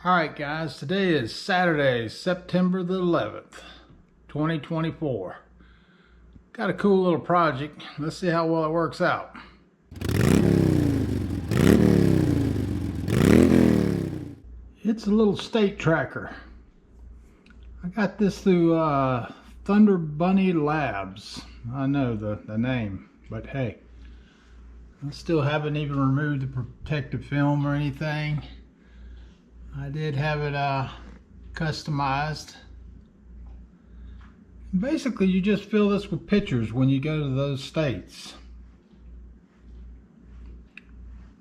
Alright guys, today is Saturday, September the 11th, 2024. Got a cool little project. Let's see how well it works out. It's a little state tracker. I got this through Thunder Bunny Labs. I know the name, but hey, I still haven't even removed the protective film or anything. I did have it customized. Basically, you just fill this with pictures when you go to those states.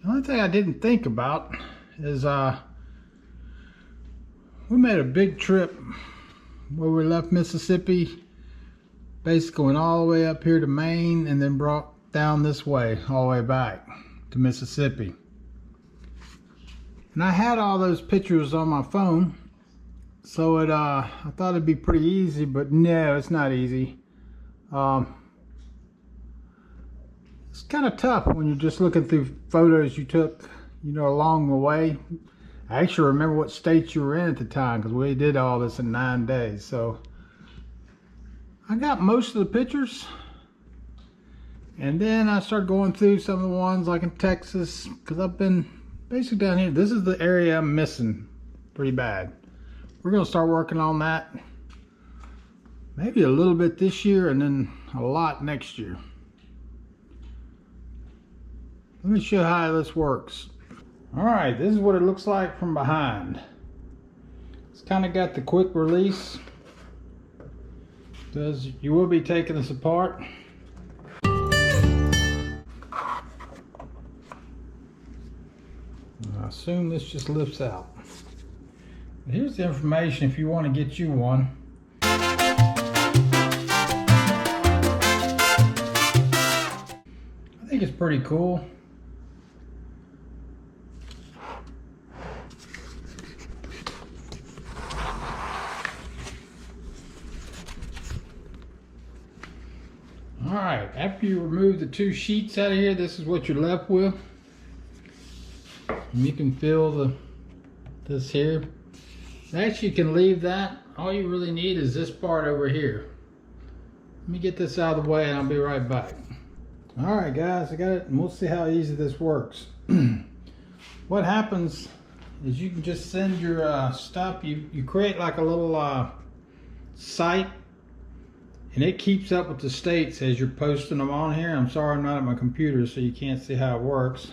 The only thing I didn't think about is we made a big trip where we left Mississippi, basically went all the way up here to Maine and then brought down this way, all the way back to Mississippi. And I had all those pictures on my phone, so I thought it'd be pretty easy, but no, it's not easy. It's kind of tough when you're just looking through photos you took, along the way. I actually remember what state you were in at the time, because we did all this in 9 days. So I got most of the pictures, and then I started going through some of the ones like in Texas, because I've been basically down here. This is the area I'm missing pretty bad. We're going to start working on that maybe a little bit this year and then a lot next year. Let me show you how this works. Alright, this is what it looks like from behind. It's kind of got the quick release, because you will be taking this apart. I assume this just lifts out. But here's the information if you want to get you one. I think it's pretty cool. Alright, after you remove the two sheets out of here, this is what you're left with. You can feel this here. Actually, you can leave that. All you really need is this part over here. Let me get this out of the way and I'll be right back. Alright guys, I got it, and we'll see how easy this works. What happens is you can just send your stuff. You create like a little site, and it keeps up with the states as you're posting them on here. I'm sorry I'm not at my computer, so you can't see how it works.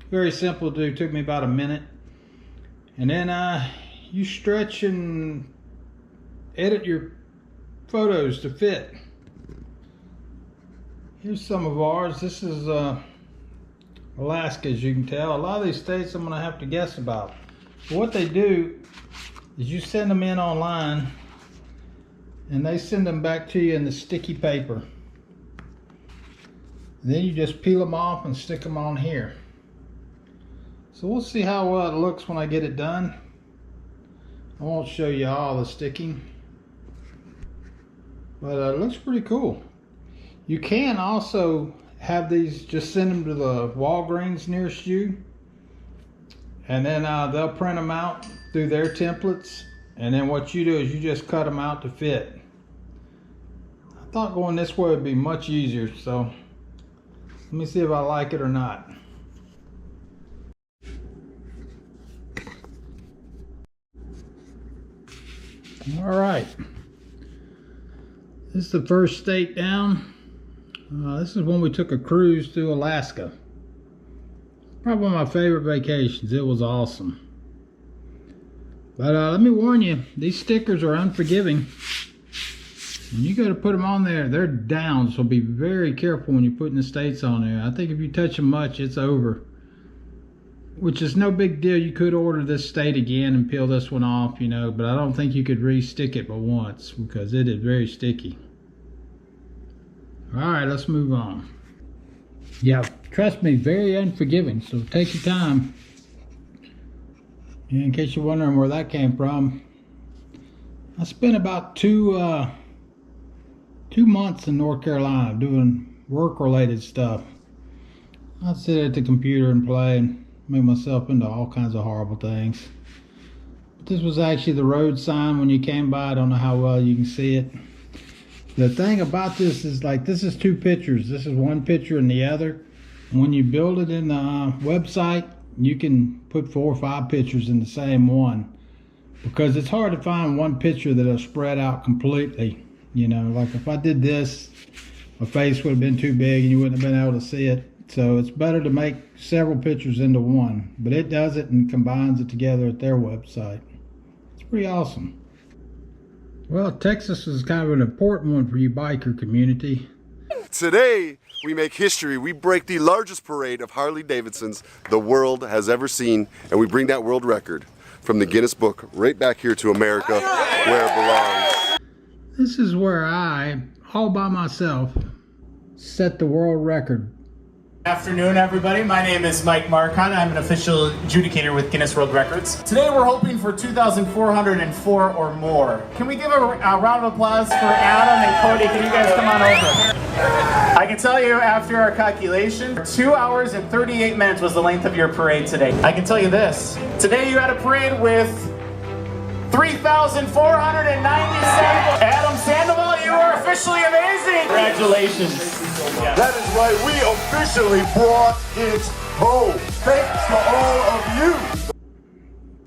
Very simple to do. It took me about a minute. And then you stretch and edit your photos to fit. Here's some of ours. This is Alaska, as you can tell. A lot of these states I'm going to have to guess about. But what they do is you send them in online, and they send them back to you in the sticky paper. And then you just peel them off and stick them on here. So we'll see how well it looks when I get it done. I won't show you all the sticking, but it looks pretty cool. You can also have these, just send them to the Walgreens nearest you, and then they'll print them out through their templates, and then what you do is you just cut them out to fit. I thought going this way would be much easier, so let me see if I like it or not. All right, this is the first state down. This is when we took a cruise through Alaska. Probably one of my favorite vacations. It was awesome. But let me warn you, these stickers are unforgiving. When you go to put them on there, they're down, so be very careful when you're putting the states on there. I think if you touch them much, it's over. Which is no big deal. You could order this state again and peel this one off, you know, but I don't think you could re-stick it but once because it is very sticky. All right, let's move on. Yeah, trust me, very unforgiving, so take your time. In case you're wondering where that came from, I spent about two months in North Carolina doing work-related stuff. I'd sit at the computer and play and make myself into all kinds of horrible things. But this was actually the road sign when you came by. I don't know how well you can see it. The thing about this is, like, this is two pictures. This is one picture and the other. When you build it in the website, you can put 4 or 5 pictures in the same one, because it's hard to find one picture that'll spread out completely. You know, like if I did this, my face would have been too big and you wouldn't have been able to see it. So it's better to make several pictures into one, but it does it and combines it together at their website. It's pretty awesome. Well, Texas is kind of an important one for you biker community. Today, we make history. We break the largest parade of Harley-Davidsons the world has ever seen, and we bring that world record from the Guinness Book right back here to America, where it belongs. This is where I, all by myself, set the world record. Afternoon, everybody. My name is Mike Marcon. I'm an official adjudicator with Guinness World Records. Today we're hoping for 2,404 or more. Can we give a round of applause for Adam and Cody? Can you guys come on over? I can tell you, after our calculation, 2 hours and 38 minutes was the length of your parade today. I can tell you this. Today you had a parade with 3,497. Adam Sandoval, you are officially amazing. Congratulations. That is right, we officially brought it home. Thanks to all of you.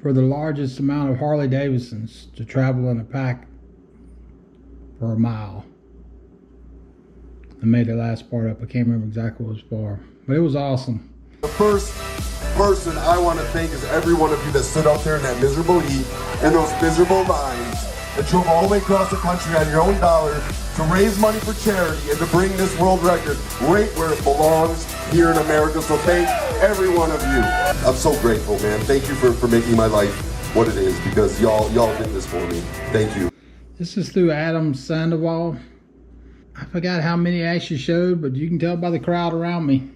For the largest amount of Harley Davidsons to travel in a pack for a mile. I made the last part up. I can't remember exactly what it was for, but it was awesome. The first person I want to thank is every one of you that stood out there in that miserable heat and those miserable lines that drove all the way across the country on your own dollar to raise money for charity and to bring this world record right where it belongs here in America. So thank every one of you. I'm so grateful, man. Thank you for making my life what it is, because y'all did this for me. Thank you. This is through Adam Sandoval. I forgot how many I actually showed, but you can tell by the crowd around me.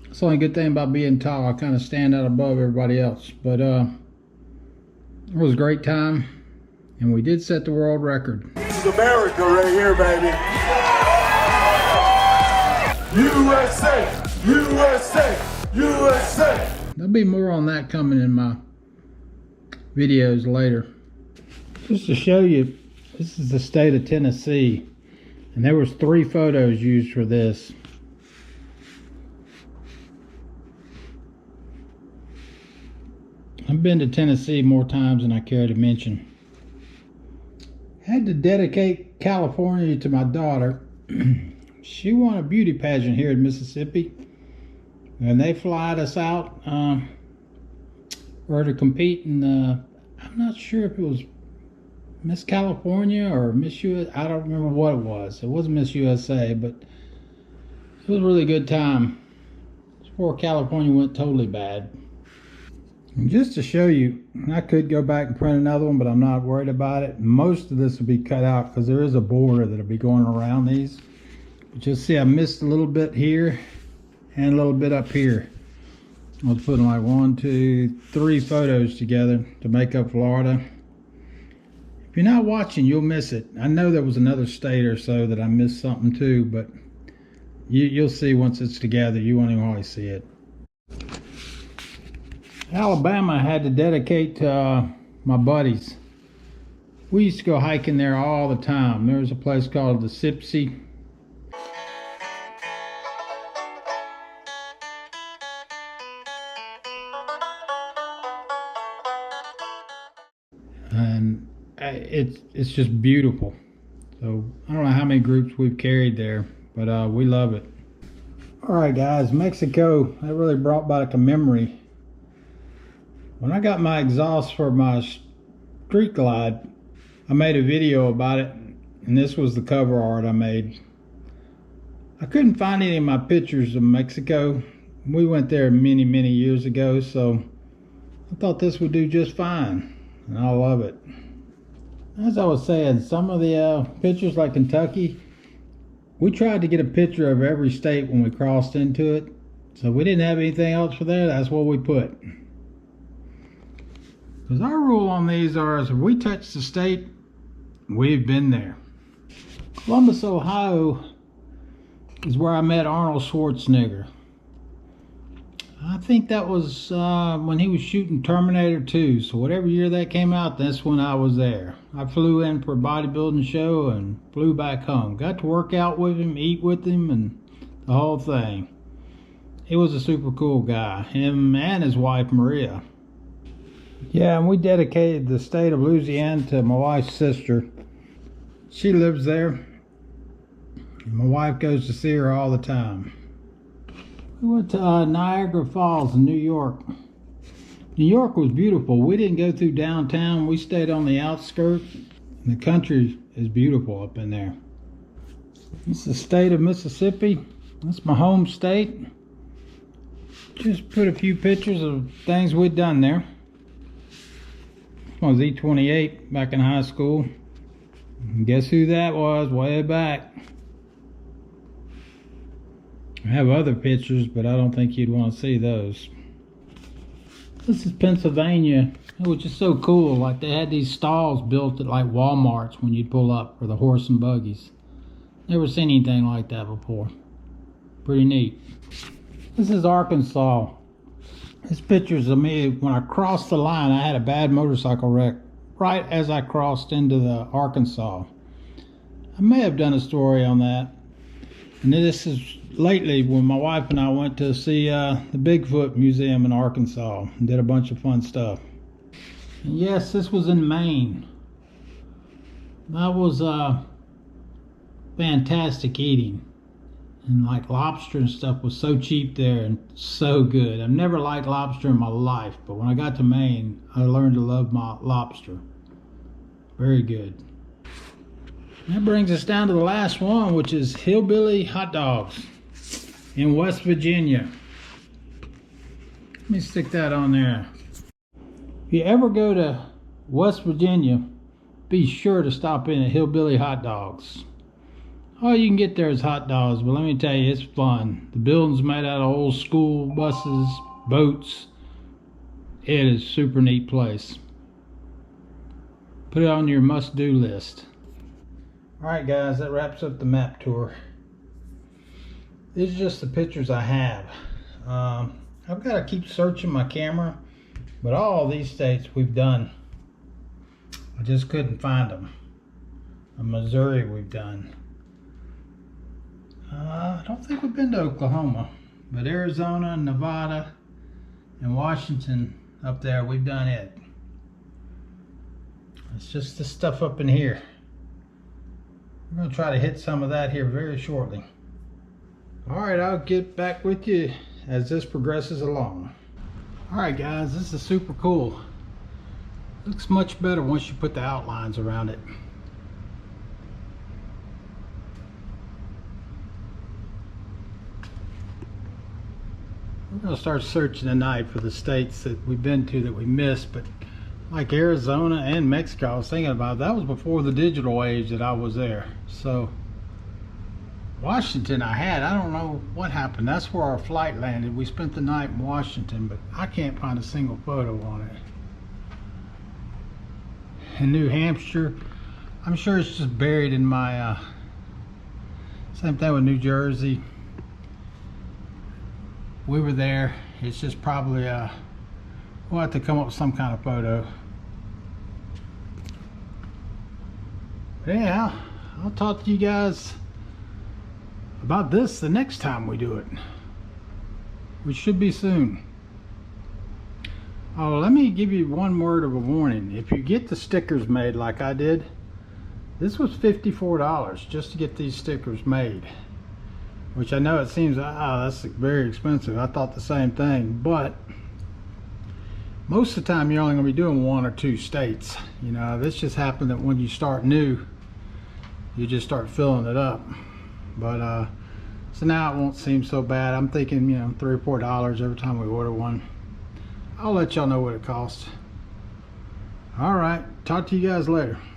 That's the only good thing about being tall. I kind of stand out above everybody else. But it was a great time, and we did set the world record. This is America right here, baby. USA, USA, USA. There'll be more on that coming in my videos later. Just to show you, this is the state of Tennessee, and there was 3 photos used for this. I've been to Tennessee more times than I care to mention. Had to dedicate California to my daughter. She won a beauty pageant here in Mississippi, and they flied us out for her to compete in I'm not sure if it was Miss California or Miss USA. I don't remember what it was. It wasn't Miss USA, but it was a really good time. Before California went totally bad. And just to show you, I could go back and print another one, but I'm not worried about it. Most of this will be cut out because there is a border that'll be going around these. But you'll see I missed a little bit here and a little bit up here. I was putting like 1, 2, 3 photos together to make up Florida. If you're not watching, you'll miss it. I know there was another state or so that I missed something too, but you'll see once it's together. You won't even hardly see it. Alabama, I had to dedicate to my buddies. We used to go hiking there all the time. There was a place called the Sipsey. And it's just beautiful. So I don't know how many groups we've carried there, but we love it. All right, guys, Mexico, that really brought back a memory. When I got my exhaust for my Street Glide, I made a video about it, and this was the cover art I made. I couldn't find any of my pictures of Mexico. We went there many years ago, so I thought this would do just fine, and I love it. As I was saying, some of the pictures, like Kentucky, we tried to get a picture of every state when we crossed into it, so we didn't have anything else for there. That's what we put. Because our rule on these is if we touch the state, we've been there. Columbus, Ohio is where I met Arnold Schwarzenegger. I think that was when he was shooting Terminator 2. So whatever year that came out, that's when I was there. I flew in for a bodybuilding show and flew back home. Got to work out with him, eat with him, and the whole thing. He was a super cool guy. Him and his wife, Maria. Yeah, and we dedicated the state of Louisiana to my wife's sister. She lives there. My wife goes to see her all the time. We went to Niagara Falls in New York. New York was beautiful. We didn't go through downtown. We stayed on the outskirts. The country is beautiful up in there. This is the state of Mississippi. That's my home state. Just put a few pictures of things we'd done there. I was E28 back in high school. And guess who that was way back? I have other pictures, but I don't think you'd want to see those. This is Pennsylvania. It was just so cool. Like they had these stalls built at like Walmarts when you'd pull up for the horse and buggies. Never seen anything like that before. Pretty neat. This is Arkansas. This picture's of me when I crossed the line. I had a bad motorcycle wreck right as I crossed into the Arkansas. I may have done a story on that. And this is lately when my wife and I went to see the Bigfoot Museum in Arkansas and did a bunch of fun stuff. And yes, this was in Maine. That was fantastic eating. And like lobster and stuff was so cheap there and so good. I've never liked lobster in my life, but when I got to Maine, I learned to love my lobster. Very good. That brings us down to the last one, which is Hillbilly Hot Dogs in West Virginia. Let me stick that on there. If you ever go to West Virginia, be sure to stop in at Hillbilly Hot Dogs. All you can get there is hot dogs, but let me tell you, it's fun. The building's made out of old school buses, boats. It is a super neat place. Put it on your must-do list. Alright guys, that wraps up the map tour. These are just the pictures I have. I've got to keep searching my camera, but all these states we've done. I just couldn't find them. In Missouri we've done. I don't think we've been to Oklahoma, but Arizona, Nevada, and Washington up there, we've done it. It's just the stuff up in here. We're going to try to hit some of that here very shortly. Alright, I'll get back with you as this progresses along. Alright guys, this is super cool. Looks much better once you put the outlines around it. We're going to start searching tonight for the states that we've been to that we missed, but like Arizona and Mexico, I was thinking about, that was before the digital age that I was there. So Washington I don't know what happened. That's where our flight landed. We spent the night in Washington, but I can't find a single photo on it. In New Hampshire, I'm sure it's just buried in my same thing with New Jersey. We were there. It's just probably we'll have to come up with some kind of photo. But yeah, I'll talk to you guys about this the next time we do it, which should be soon. Oh, let me give you one word of a warning. If you get the stickers made like I did, this was $54 just to get these stickers made. Which I know it seems, that's very expensive. I thought the same thing, but most of the time you're only going to be doing 1 or 2 states. You know, this just happened that when you start new, you just start filling it up. But so now it won't seem so bad. I'm thinking, you know, $3 or $4 every time we order one. I'll let y'all know what it costs. All right, talk to you guys later.